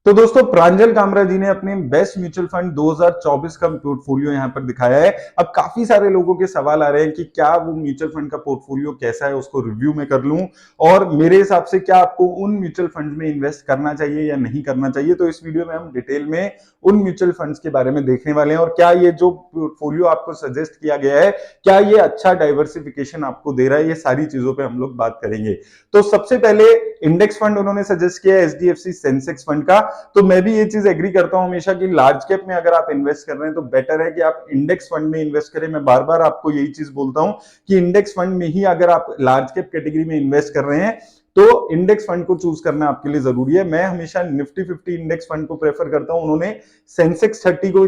तो दोस्तों प्रांजल कामरा जी ने अपने बेस्ट म्यूचुअल फंड 2024 का पोर्टफोलियो यहां पर दिखाया है। अब काफी सारे लोगों के सवाल आ रहे हैं कि क्या वो म्यूचुअल फंड का पोर्टफोलियो कैसा है, उसको रिव्यू में कर लूं और मेरे हिसाब से क्या आपको उन म्यूचुअल फंड में इन्वेस्ट करना चाहिए या नहीं करना चाहिए। तो इस वीडियो में हम डिटेल में उन म्यूचुअल फंड्स के बारे में देखने वाले हैं और क्या ये जो पोर्टफोलियो आपको सजेस्ट किया गया है क्या ये अच्छा डाइवर्सिफिकेशन आपको दे रहा है, ये सारी चीजों पर हम लोग बात करेंगे। तो सबसे पहले इंडेक्स फंड उन्होंने सजेस्ट किया है HDFC सेंसेक्स फंड का। तो मैं भी ये चीज एग्री करता हूं हमेशा कि लार्ज कैप में अगर आप इन्वेस्ट कर रहे हैं तो बेटर है कि आप इंडेक्स फंड में इन्वेस्ट करें। मैं बार बार आपको यही चीज बोलता हूं कि इंडेक्स फंड में ही अगर आप लार्ज कैप कैटेगरी में इन्वेस्ट कर रहे हैं तो इंडेक्स फंड को चूज करना आपके लिए जरूरी है। मैं हमेशा निफ्टी 50 इंडेक्स फंड को प्रेफर करता हूं, उन्होंने सेंसेक्स 30 को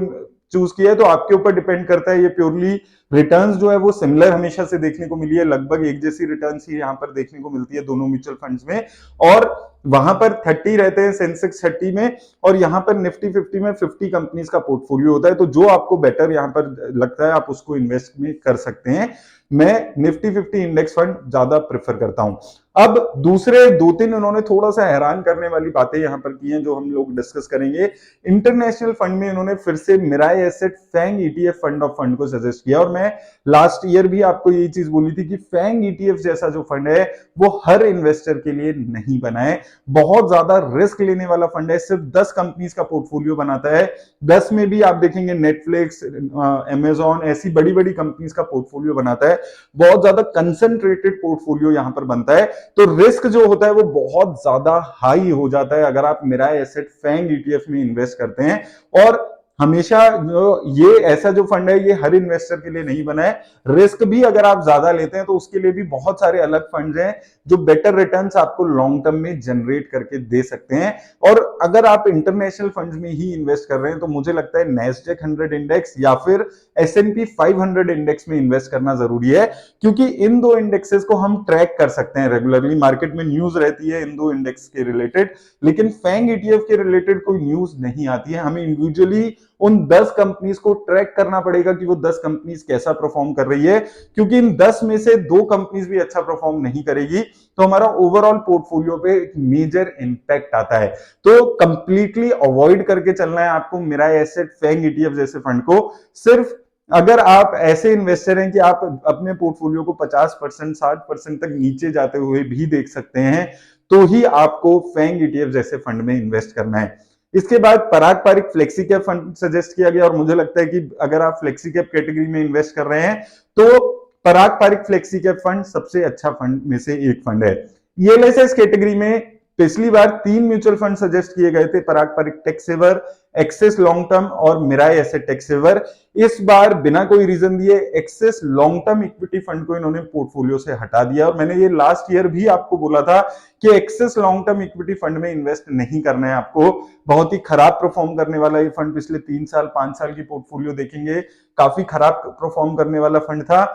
चूज किया है। तो आपके ऊपर डिपेंड करता है, ये प्योरली रिटर्न्स जो है वो सिमिलर हमेशा से देखने को मिली है, लगभग एक जैसी रिटर्न्स ही यहां पर देखने को मिलती है दोनों म्यूचुअल फंड्स में। और वहां पर 30 रहते हैं सेंसेक्स 30 में और यहां पर निफ्टी 50 में 50 कंपनीज का पोर्टफोलियो होता है। तो जो आपको बेटर यहां पर लगता है आप उसको इन्वेस्ट में कर सकते हैं। मैं निफ्टी 50 इंडेक्स फंड ज्यादा प्रेफर करता हूं। अब दूसरे दो तीन उन्होंने थोड़ा सा हैरान करने वाली बातें यहां पर की हैं जो हम लोग डिस्कस करेंगे। इंटरनेशनल फंड में उन्होंने फिर से Mirae asset FANG ETF fund of fund को सजेस्ट किया और मैं लास्ट ईयर भी आपको यही चीज बोली थी कि फैंग ETF जैसा जो फंड है वो हर इन्वेस्टर के लिए नहीं बना है। बहुत ज्यादा रिस्क लेने वाला फंड है, सिर्फ 10 कंपनीज का पोर्टफोलियो बनाता है। 10 में भी आप देखेंगे नेटफ्लिक्स, अमेजॉन, ऐसी बड़ी बड़ी कंपनीज का पोर्टफोलियो बनाता है। बहुत ज्यादा कंसंट्रेटेड पोर्टफोलियो यहां पर बनता है। तो रिस्क जो होता है वो बहुत ज्यादा हाई हो जाता है अगर आप मिराई एसेट फैंग ETF में इन्वेस्ट करते हैं। और हमेशा जो ये ऐसा जो फंड है ये हर इन्वेस्टर के लिए नहीं बना है। रिस्क भी अगर आप ज्यादा लेते हैं तो उसके लिए भी बहुत सारे अलग फंड्स हैं जो बेटर रिटर्न्स आपको लॉन्ग टर्म में जनरेट करके दे सकते हैं। और अगर आप इंटरनेशनल फंड्स में ही इन्वेस्ट कर रहे हैं तो मुझे लगता है नैस्डैक 100 इंडेक्स या फिर S&P 500 इंडेक्स में इन्वेस्ट करना जरूरी है, क्योंकि इन दो इंडेक्सेस को हम ट्रैक कर सकते हैं रेगुलरली। मार्केट में न्यूज रहती है इन दो इंडेक्स के रिलेटेड, लेकिन फैंग ETF के रिलेटेड कोई न्यूज नहीं आती है। हमें इंडिविजुअली उन 10 कंपनीज को ट्रैक करना पड़ेगा कि वो 10 कंपनीज कैसा परफॉर्म कर रही है, क्योंकि इन 10 में से 2 कंपनीज भी अच्छा परफॉर्म नहीं करेगी तो हमारा ओवरऑल पोर्टफोलियो पे एक मेजर इंपैक्ट आता है। तो कंप्लीटली अवॉइड करके चलना है आपको मिराई एसेट फैंग ETF जैसे फंड को। सिर्फ अगर आप ऐसे इन्वेस्टर हैं कि आप अपने पोर्टफोलियो को 50% 60% तक नीचे जाते हुए भी देख सकते हैं तो ही आपको फैंग ETF जैसे फंड में इन्वेस्ट करना है। इसके बाद Parag Parikh flexi cap fund suggest किया गया और मुझे लगता है कि अगर आप फ्लेक्सी कैप कैटेगरी में इन्वेस्ट कर रहे हैं तो Parag Parikh flexi cap fund सबसे अच्छा फंड में से एक फंड है। ELSS कैटेगरी में पिछली बार 3 म्यूचुअल फंड सजेस्ट किए गए थे, Parag Parikh tax saver, Axis long term और मिराई एसेट टेक सेवर। इस बार बिना कोई रीजन दिए Axis long term equity fund को इन्होंने पोर्टफोलियो से हटा दिया और मैंने ये लास्ट ईयर भी आपको बोला था कि Axis long term equity fund में इन्वेस्ट नहीं करना है आपको। बहुत ही खराब परफॉर्म करने वाला ये फंड, पिछले 3 साल 5 साल की पोर्टफोलियो देखेंगे काफी खराब परफॉर्म करने वाला फंड था।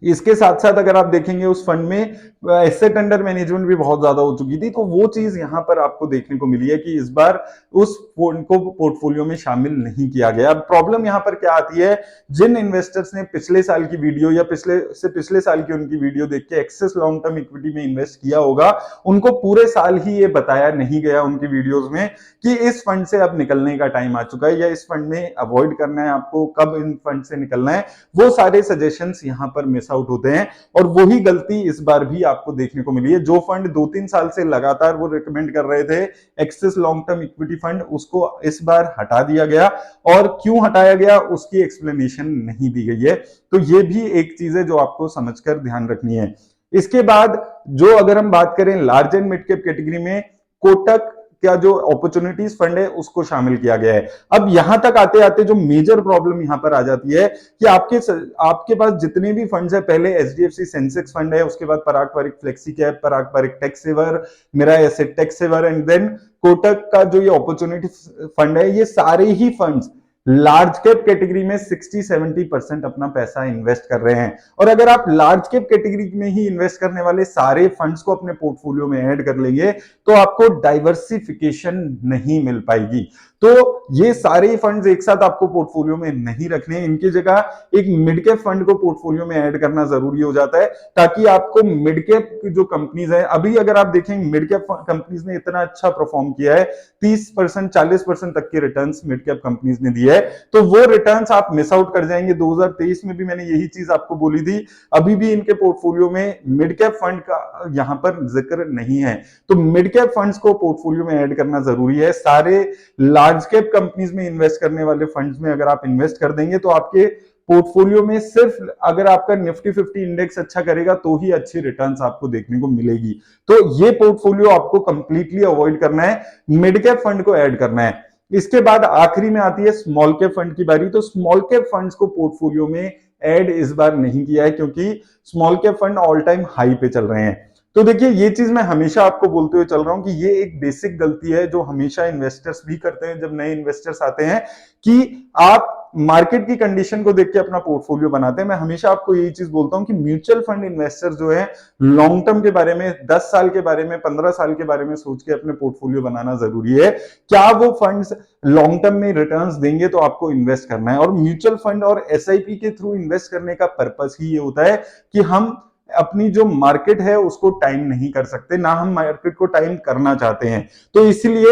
इसके साथ साथ अगर आप देखेंगे उस फंड में एसेट अंडर मैनेजमेंट भी बहुत ज्यादा हो चुकी थी, तो वो चीज यहां पर आपको देखने को मिली है कि इस बार उस फंड को पोर्टफोलियो में शामिल नहीं किया गया। अब प्रॉब्लम यहां पर क्या आती है, जिन इन्वेस्टर्स ने पिछले साल की वीडियो या पिछले साल की उनकी वीडियो देख के एक्सेस लॉन्ग टर्म इक्विटी में इन्वेस्ट किया होगा, उनको पूरे साल ही ये बताया नहीं गया उनकी वीडियोज में कि इस फंड से अब निकलने का टाइम आ चुका है या इस फंड में अवॉइड करना है आपको, कब इन फंड से निकलना है। वो सारे सजेशंस यहां पर मिस आउट होते हैं और वही गलती इस बार भी आपको देखने को मिली है। जो फंड 2-3 साल से लगातार वो रिकमेंड कर रहे थे Axis long term equity fund, उसको इस बार हटा दिया गया और क्यों हटाया गया उसकी एक्सप्लेनेशन नहीं दी गई है। तो ये भी एक चीज है जो आपको समझकर ध्यान रखनी है। इसके बाद जो अगर हम बात करें large and mid cap category में कोटक क्या जो अपॉर्चुनिटीज फंड है उसको शामिल किया गया है। अब यहां तक आते आते जो मेजर प्रॉब्लम यहां पर आ जाती है कि आपके पास जितने भी फंड्स है, पहले HDFC सेंसेक्स फंड है, उसके बाद Parag Parikh flexi cap, Parag Parikh tax saver, Mirae asset tax saver and then Kotak का जो ये अपॉर्चुनिटी फंड है, ये सारे ही फंड्स लार्ज कैप कैटेगरी में 60-70% अपना पैसा इन्वेस्ट कर रहे हैं। और अगर आप लार्ज कैप कैटेगरी में ही इन्वेस्ट करने वाले सारे फंड्स को अपने पोर्टफोलियो में ऐड कर लेंगे तो आपको डाइवर्सिफिकेशन नहीं मिल पाएगी। तो ये सारे फंड्स एक साथ आपको पोर्टफोलियो में नहीं रखने, इनकी जगह एक मिड कैप फंड को पोर्टफोलियो में ऐड करना जरूरी हो जाता है, ताकि आपको मिड कैप की जो कंपनीज है, अभी अगर आप देखेंगे मिड कैप कंपनीज ने इतना अच्छा परफॉर्म किया है, 30% 40% तक के रिटर्न्स मिड कैप कंपनीज ने दिए है, तो वो रिटर्न्स आप मिस आउट कर जाएंगे। 2023 में भी मैंने यही चीज आपको बोली थी, अभी भी इनके पोर्टफोलियो में मिड कैप फंड का यहां पर जिक्र नहीं है। तो मिड कैप फंड्स को पोर्टफोलियो में ऐड करना जरूरी है। सारे लार्ज कैप कंपनीज में इन्वेस्ट करने वाले फंड्स में अगर आप इन्वेस्ट कर देंगे तो आपके पोर्टफोलियो में सिर्फ अगर आपका निफ्टी 50 इंडेक्स अच्छा करेगा तो ही अच्छी रिटर्न्स आपको देखने को मिलेगी। तो ये पोर्टफोलियो आपको कंप्लीटली अवॉइड करना है, मिड कैप फंड को ऐड करना है। इसके बाद आखिरी में आती है स्मॉल कैप फंड की बारी। तो स्मॉल कैप फंड्स को पोर्टफोलियो में ऐड इस बार नहीं किया है, क्योंकि small cap fund all time high पे चल रहे हैं। तो देखिए, ये चीज मैं हमेशा आपको बोलते हुए चल रहा हूं कि ये एक बेसिक गलती है जो हमेशा इन्वेस्टर्स भी करते हैं जब नए इन्वेस्टर्स आते हैं, कि आप मार्केट की कंडीशन को देख के अपना पोर्टफोलियो बनाते हैं। मैं हमेशा आपको यही चीज बोलता हूं कि म्यूचुअल फंड इन्वेस्टर जो है, लॉन्ग टर्म के बारे में, 10 साल के बारे में, 15 साल के बारे में सोच के अपने पोर्टफोलियो बनाना जरूरी है। क्या वो फंड्स लॉन्ग टर्म में रिटर्न्स देंगे तो आपको इन्वेस्ट करना है। और म्यूचुअल फंड और एसआईपी के थ्रू इन्वेस्ट करने का पर्पस ही ये होता है कि हम अपनी जो मार्केट है उसको टाइम नहीं कर सकते, ना हम मार्केट को टाइम करना चाहते हैं। तो इसलिए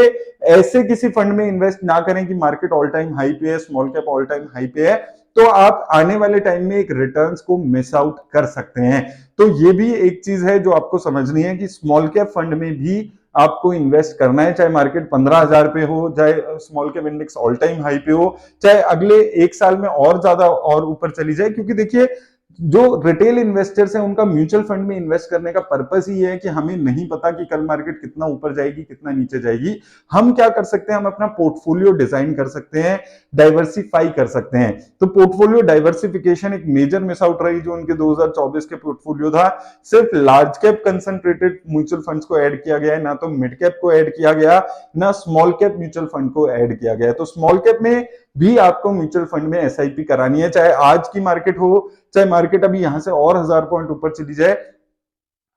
ऐसे किसी फंड में इन्वेस्ट ना करें कि मार्केट ऑल टाइम हाई पे है, small cap all time high पे है, तो आप आने वाले टाइम में एक रिटर्न्स को मिस आउट कर सकते हैं। तो ये भी एक चीज है जो आपको समझनी है कि स्मॉल कैप फंड में भी आपको इन्वेस्ट करना है, चाहे मार्केट 15,000 पे हो, चाहे small cap index all time high पे हो, चाहे अगले एक साल में और ज्यादा और ऊपर चली जाए। क्योंकि देखिए, जो रिटेल इन्वेस्टर्स हैं उनका म्यूचुअल फंड में इन्वेस्ट करने का पर्पस ही है कि हमें नहीं पता कि कल मार्केट कितना ऊपर जाएगी, कितना नीचे जाएगी। हम क्या कर सकते हैं, हम अपना पोर्टफोलियो डिजाइन कर सकते हैं, डाइवर्सिफाई कर सकते हैं। तो पोर्टफोलियो डाइवर्सिफिकेशन एक मेजर मिस आउट रही जो उनके 2024 के पोर्टफोलियो था। सिर्फ large cap concentrated mutual funds को ऐड किया गया है, ना तो मिड कैप को ऐड किया गया, ना स्मॉल कैप म्यूचुअल फंड को ऐड किया गया। तो स्मॉल कैप में भी आपको म्यूचुअल फंड में एसआईपी करानी है, चाहे आज की मार्केट हो, चाहे मार्केट अभी यहां से और 1000 पॉइंट ऊपर चली जाए,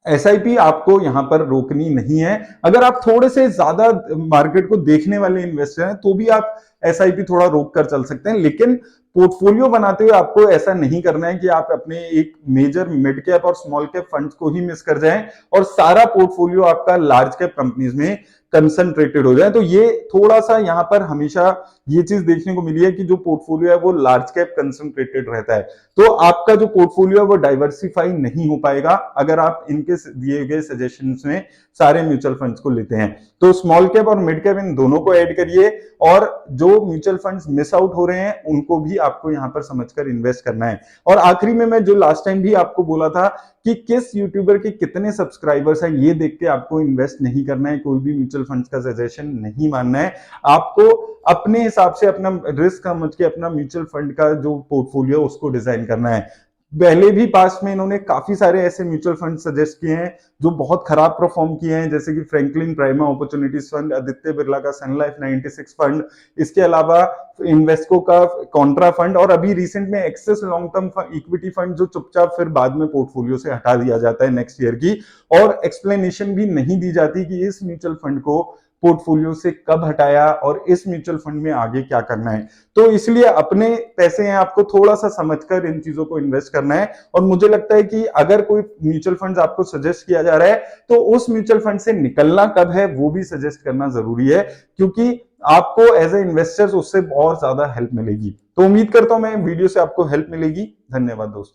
एसआईपी आपको यहां पर रोकनी नहीं है। अगर आप थोड़े से ज्यादा मार्केट को देखने वाले इन्वेस्टर हैं तो भी आप एसआईपी थोड़ा रोक कर चल सकते हैं, लेकिन पोर्टफोलियो बनाते हुए आपको ऐसा नहीं करना है कि आप अपने एक मेजर मिड कैप और स्मॉल कैप फंड्स को ही मिस कर जाएं और सारा पोर्टफोलियो आपका लार्ज कैप कंपनीज में कंसंट्रेटेड हो जाए। तो ये थोड़ा सा यहां पर हमेशा ये चीज देखने को मिली है कि जो पोर्टफोलियो है वो लार्ज कैप कंसंट्रेटेड रहता है। तो आपका जो पोर्टफोलियो है वो डाइवर्सिफाई नहीं हो पाएगा अगर आप इनके दिए गए सजेशंस में सारे म्यूचुअल फंड्स को लेते हैं। तो स्मॉल कैप और मिड कैप इन दोनों को ऐड करिए, और जो म्यूचुअल फंड्स मिस आउट हो रहे हैं उनको भी आपको यहां पर समझकर इन्वेस्ट करना है। और आखिरी में मैं जो लास्ट टाइम भी आपको बोला था कि किस यूट्यूबर के कितने सब्सक्राइबर्स हैं ये देख के आपको इन्वेस्ट नहीं करना है, कोई भी म्यूचुअल फंड्स का सजेशन नहीं मानना है। आपको अपने हिसाब से अपना रिस्क समझ के अपना म्यूचुअल फंड का जो पोर्टफोलियो उसको डिजाइन करना है। पहले भी पास्ट में इन्होंने काफी सारे ऐसे म्यूचुअल फंड सजेस्ट किए हैं जो बहुत खराब परफॉर्म किए हैं, जैसे कि Franklin prima opportunities fund, Aditya Birla का सन लाइफ 96 फंड, इसके अलावा इन्वेस्को का कॉन्ट्रा फंड, और अभी रिसेंट में Axis long term equity fund जो चुपचाप फिर बाद में पोर्टफोलियो से हटा दिया जाता है नेक्स्ट ईयर की, और एक्सप्लेनेशन भी नहीं दी जाती कि इस म्यूचुअल फंड को पोर्टफोलियो से कब हटाया और इस म्यूचुअल फंड में आगे क्या करना है। तो इसलिए अपने पैसे हैं आपको थोड़ा सा समझकर इन चीजों को इन्वेस्ट करना है। और मुझे लगता है कि अगर कोई म्यूचुअल फंड आपको सजेस्ट किया जा रहा है तो उस म्यूचुअल फंड से निकलना कब है वो भी सजेस्ट करना जरूरी है, क्योंकि आपको एज ए इन्वेस्टर्स उससे बहुत ज्यादा हेल्प मिलेगी। तो उम्मीद करता हूं मैं वीडियो से आपको हेल्प मिलेगी। धन्यवाद दोस्तों।